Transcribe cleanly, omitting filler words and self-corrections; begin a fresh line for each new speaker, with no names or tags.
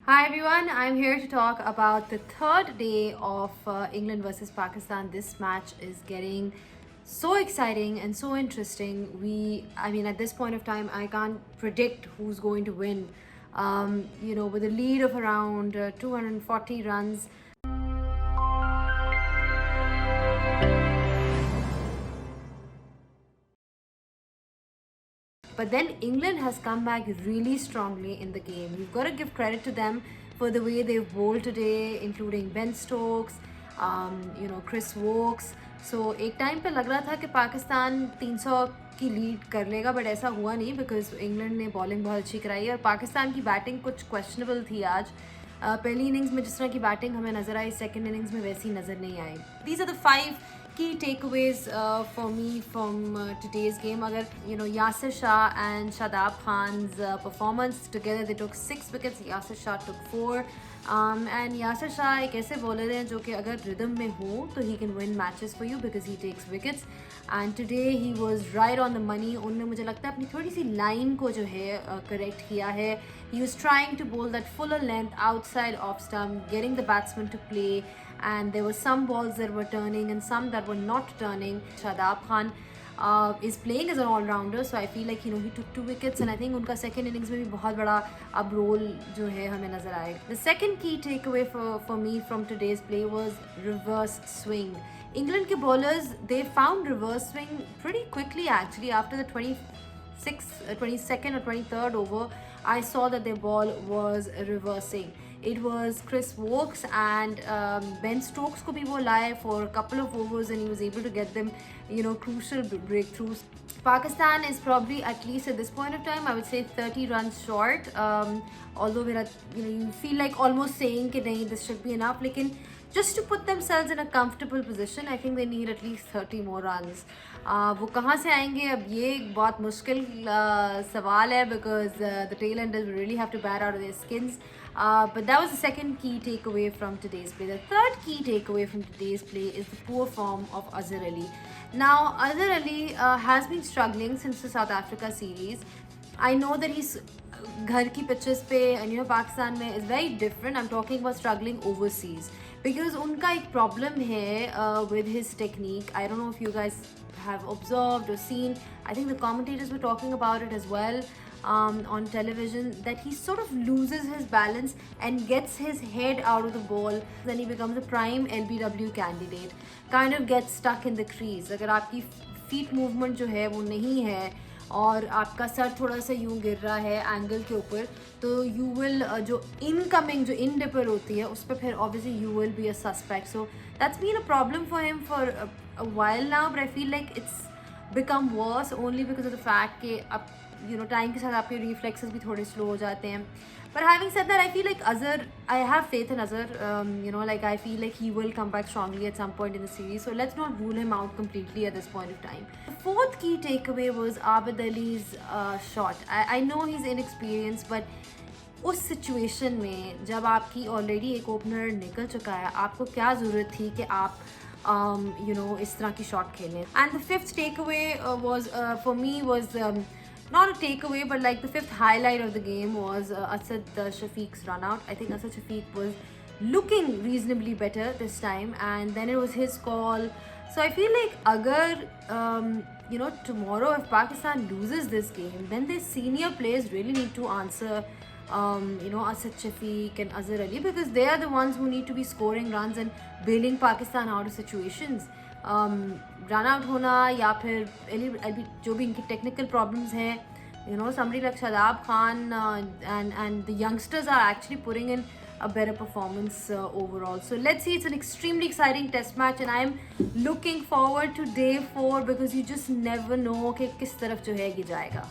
Hi everyone, I'm here to talk about the third day of England versus Pakistan. This match is getting so exciting and so interesting. At this point of time, I can't predict who's going to win. With a lead of around 240 runs. But then England has come back really strongly in the game. You've got to give credit to them for the way they've bowled today, including Ben Stokes, Chris Wokes. So एक time पे लग रहा था कि पाकिस्तान 300 की lead कर लेगा, but ऐसा हुआ नहीं बिकॉज इंग्लैंड ने बॉलिंग बहुत अच्छी कराई और पाकिस्तान की बैटिंग कुछ क्वेश्चनेबल थी आज. पहली इनिंग्स में जिस तरह की बैटिंग हमें नजर आई, सेकंड इनिंग्स में वैसी नजर नहीं आई. These are the 5 key takeaways for me from today's game. Agar Yasir Shah and Shadab Khan's performance together, they took 6 wickets. Yasir Shah took 4. And Yasir Shah एक ऐसे बॉलर हैं जो कि अगर रिदम में हो तो he can win matches for you because he takes wickets. And today he was right on the money. उन्होंने मुझे लगता है अपनी थोड़ी सी लाइन को जो है करेक्ट किया है. He was trying to bowl that fuller length outside off stump, getting the batsman to play. And there were some balls that were turning and some that were not turning. Shadab Khan is playing as an all-rounder, so I feel like he took 2 wickets and I think उनका second innings में भी बहुत बड़ा अब role जो है हमें नजर आएगा. The second key takeaway for me from today's play was reverse swing. England के bowlers, they found reverse swing pretty quickly actually. After the 22nd or 23rd over, I saw that their ball was reversing. It was Chris Wokes and Ben Stokes को भी वो लाए for a couple of overs and he was able to get them, crucial breakthroughs. Pakistan is probably, at least at this point of time, I would say 30 runs short. Although you feel like almost saying कि नहीं, this should be enough. लेकिन just to put themselves in a comfortable position, I think they need at least 30 more runs. वो कहाँ से आएंगे अब ये एक बहुत मुश्किल सवाल है because the tailenders really have to bat out of their skins. But that was the second key takeaway from today's play. The third key takeaway from today's play is the poor form of Azhar Ali. Now, Azhar Ali has been struggling since the South Africa series. I know that he's घर की pitches पे पाकिस्तान में is very different. I'm talking about struggling overseas because उनका एक problem है with his technique. I don't know if you guys have observed or seen. I think the commentators were talking about it as well on television, that he sort of loses his balance and gets his head out of the ball. Then he becomes a prime LBW candidate. Kind of gets stuck in the crease. अगर आपकी feet movement जो है वो नहीं है और आपका sir थोड़ा सा यूँ गिर रहा है एंगल के ऊपर, तो यू विल जो इनकमिंग जो इन डिपर होती है उस पर फिर obviously you will be a suspect. So that's been a problem for him for a while now, but I feel like it's become worse only because of the fact कि अब time के साथ आपके रिफ्लेक्सेस भी थोड़े slow हो जाते हैं. But having said that, I feel like Azhar, I have faith in Azhar. I feel like he will come back strongly at some point in the series. So let's not rule him out completely at this point of time. The fourth key takeaway was Abid Ali's shot. I know he's inexperienced, but उस situation में जब आपकी already एक opener निकल चुका है, आपको क्या ज़रूरत थी कि आप इस तरह की शॉट खेलें. And the fifth takeaway was for me was not a takeaway, but like the fifth highlight of the game was Asad Shafiq's run out. I think Asad Shafiq was looking reasonably better this time, and then it was his call. So I feel like agar tomorrow if Pakistan loses this game, then the senior players really need to answer Asad Shafiq and Azhar Ali, because they are the ones who need to be scoring runs and bailing Pakistan out of situations. Run out होना या फिर जो भी इनकी technical problems हैं, somebody like Shadab Khan and the youngsters are actually putting in a better performance overall. So let's see, it's an extremely exciting test match and I am looking forward to day 4 because you just never know कि किस तरफ जो है ये जाएगा.